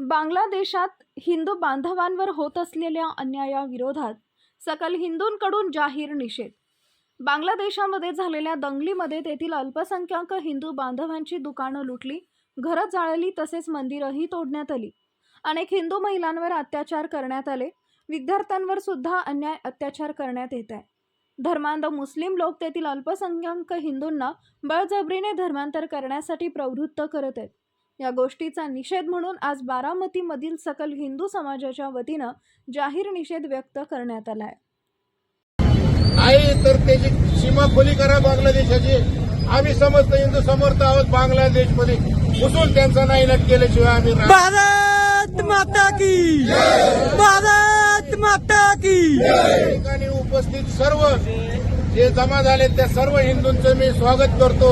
बांगलादेशात हिंदू बांधवांवर होत असलेल्या अन्यायाविरोधात सकल हिंदूंकडून जाहीर निषेध। बांगलादेशामध्ये झालेल्या दंगलीमध्ये तेथील अल्पसंख्याक हिंदू बांधवांची दुकानं लुटली, घरं जाळली, तसेच मंदिरंही तोडण्यात आली। अनेक हिंदू महिलांवर अत्याचार करण्यात आले। विद्यार्थ्यांवर सुद्धा अन्याय अत्याचार करण्यात येत आहे। धर्मांध मुस्लिम लोक तेथील अल्पसंख्याक हिंदूंना बळजबरीने धर्मांतर करण्यासाठी प्रवृत्त करत आहेत। या गोष्टीचा निषेध म्हणून आज बारामतीमधील सकल हिंदू समाजाच्या वतीनं जाहीर निषेध व्यक्त करण्यात आला आहे। तर त्याची सीमा खुली करा बांगलादेशाची। आम्ही समस्त हिंदू समर्थ आहोत। बांगलादेशमध्ये घुसून त्यांचा नाईलाज केल्याशिवाय आम्ही भारत माता की भारत माता की ठिकाणी उपस्थित सर्व जे जमा झाले त्या सर्व हिंदूंचं मी स्वागत करतो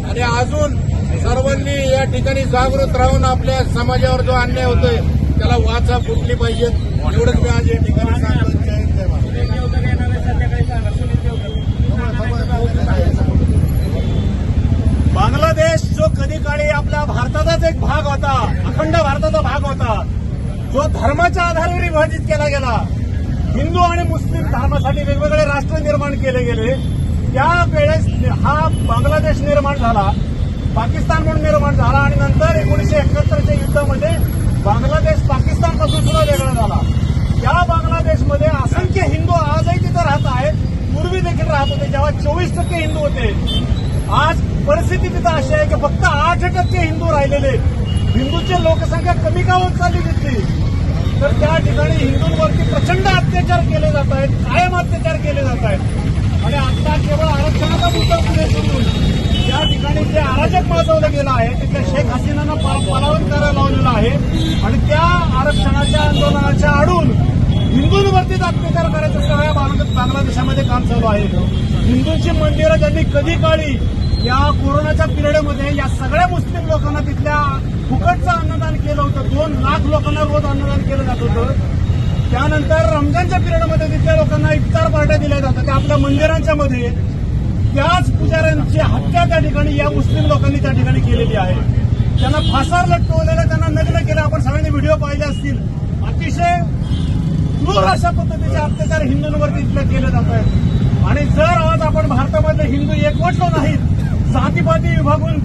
आणि अजून सर्वांनी या ठिकाणी जागृत राहून आपल्या समाजावर जो अन्याय होतोय त्याला वाचा फुटली पाहिजे, एवढंच मी आज या ठिकाणी सांगतो। बांगलादेश जो कधी काळी आपल्या भारताचाच एक भाग होता, अखंड भारताचा भाग होता, जो धर्माच्या आधारावर विभाजित केला गेला। हिंदू आणि मुस्लिम धर्मासाठी वेगवेगळे राष्ट्र निर्माण केले गेले। त्यावेळेस हा बांगलादेश निर्माण झाला, पाकिस्तान म्हणून निर्माण झाला आणि नंतर 1971च्या युद्धामध्ये बांगलादेश पाकिस्तानपासून सुद्धा वेगळा झाला। त्या बांगलादेशमध्ये असंख्य हिंदू आजही तिथे राहत आहेत, पूर्वी देखील राहत होते जेव्हा 24% हिंदू होते। आज परिस्थिती तिथं अशी आहे की फक्त 8% हिंदू राहिलेले। हिंदूची लोकसंख्या कमी का होत चालली तिथली, तर त्या ठिकाणी हिंदूंवरती प्रचंड अत्याचार केले जात आहेत, कायम अत्याचार केले जात आहेत। आणि आता केवळ आरक्षणाचा मुद्दा पुढे सोडून या ठिकाणी जे अराजक माजवलं गेलं आहे तिथल्या शेख हसीनांना पलायन करायला लावलेलं आहे आणि त्या आरक्षणाच्या आंदोलनाच्या आडून हिंदूंवरतीच अत्याचार करायचं सगळ्या बांगलादेशामध्ये काम चालू आहे। हिंदूंची मंदिरं त्यांनी कधी काळी या कोरोनाच्या पिरियडमध्ये या सगळ्या मुस्लिम लोकांना तिथल्या फुकटचं अन्नदान केलं होतं। 2 लाख लोकांना रोज अन्नदान केलं जात होतं। त्यानंतर रमजानच्या पिरियडमध्ये तिथल्या लोकांना इफ्तार पार्ट्या दिल्या जातात त्या आपल्या मंदिरांच्या मध्ये। त्याच पुजाऱ्यांची हत्या त्या ठिकाणी या मुस्लिम लोकांनी त्या ठिकाणी केलेली आहे। त्यांना फासावर लटकवलेलं, त्यांना नग्न केलं। आपण सगळ्यांनी व्हिडिओ पाहिले असतील। अतिशय क्रूर अशा पद्धतीचे अत्याचार हिंदूंवरती तिथले केले जात आहेत। आणि जर आज आपण भारतामध्ये हिंदू एकवटलो नाहीत, जातीपाती विभागून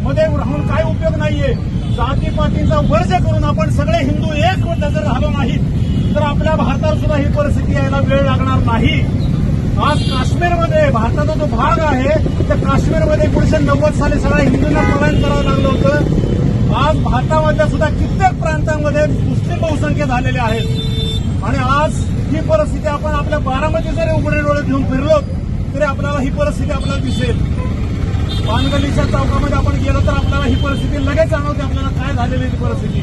मध्ये राहून काय उपयोग नाहीये। जातीपातीचा वर्ज करून आपण सगळे हिंदू एकवट जर झालो नाहीत तर आपल्या भारतावर सुद्धा ही परिस्थिती यायला वेळ लागणार नाही। आज काश्मीरमध्ये भारताचा जो भाग आहे त्या काश्मीरमध्ये 1990 साली सगळ्या हिंदूंना पलायन करावं लागलं होतं। आज भारतामधल्या सुद्धा कित्येक प्रांतांमध्ये मुस्लिम बहुसंख्य झालेले आहेत आणि आज ही परिस्थिती आपण आपल्या बारामती जरी उघडे डोळे घेऊन फिरलो तरी आपल्याला ही परिस्थिती आपल्याला दिसेल। पानगलीच्या चौकामध्ये आपण गेलो तर आपल्याला ही परिस्थिती लगेच जाणवते आपल्याला काय झालेली ही परिस्थिती।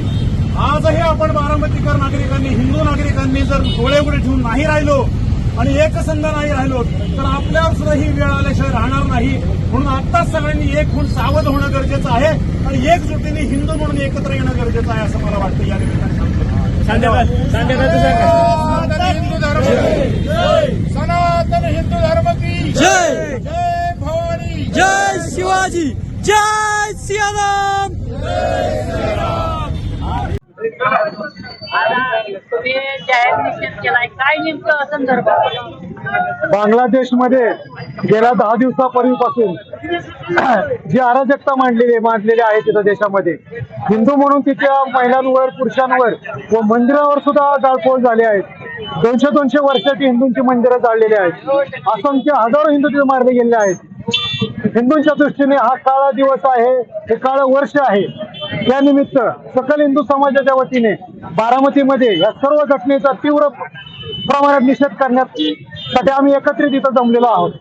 आजही आपण बारामतीकर नागरिकांनी, हिंदू नागरिकांनी जर डोळे उघडे ठेवून नाही राहिलो आणि एकसंध नाही राहिलो तर आपल्यावर सुद्धा ही वेळ आल्याशिवाय राहणार नाही। म्हणून आत्ताच सगळ्यांनी एक होऊन सावध होणं गरजेचं आहे आणि एकजुटीने हिंदू म्हणून एकत्र येणं गरजेचं आहे असं मला वाटतं। या निमित्ताने सांगतो हिंदू धर्म, सनातन हिंदू धर्म की जय, जय भवानी, जय शिवाजी, जय सियाराम। तुम्ही जाहीर निषेध केलाय, काय नेमकं संदर्भ? बांगलादेशमध्ये गेल्या 10 दिवसापूर्वीपासून जी अराजकता मांडलेली आहे तिथं देशामध्ये हिंदू म्हणून तिथल्या महिलांवर, पुरुषांवर व मंदिरावर सुद्धा जाळपोळ झाले आहेत। 200 वर्षाची हिंदूंची मंदिरं जाळलेली आहेत। असंख्य हजारो हिंदू तिथे मारले गेलेले आहेत। हिंदूंच्या दृष्टीने हा काळा दिवस आहे, हे काळं वर्ष आहे। त्यानिमित्त सकल हिंदू समाजाच्या वतीने बारामतीमध्ये या सर्व घटनेचा तीव्र प्रमाणात निषेध करण्यासाठी आम्ही एकत्रित इथं जमलेलो आहोत।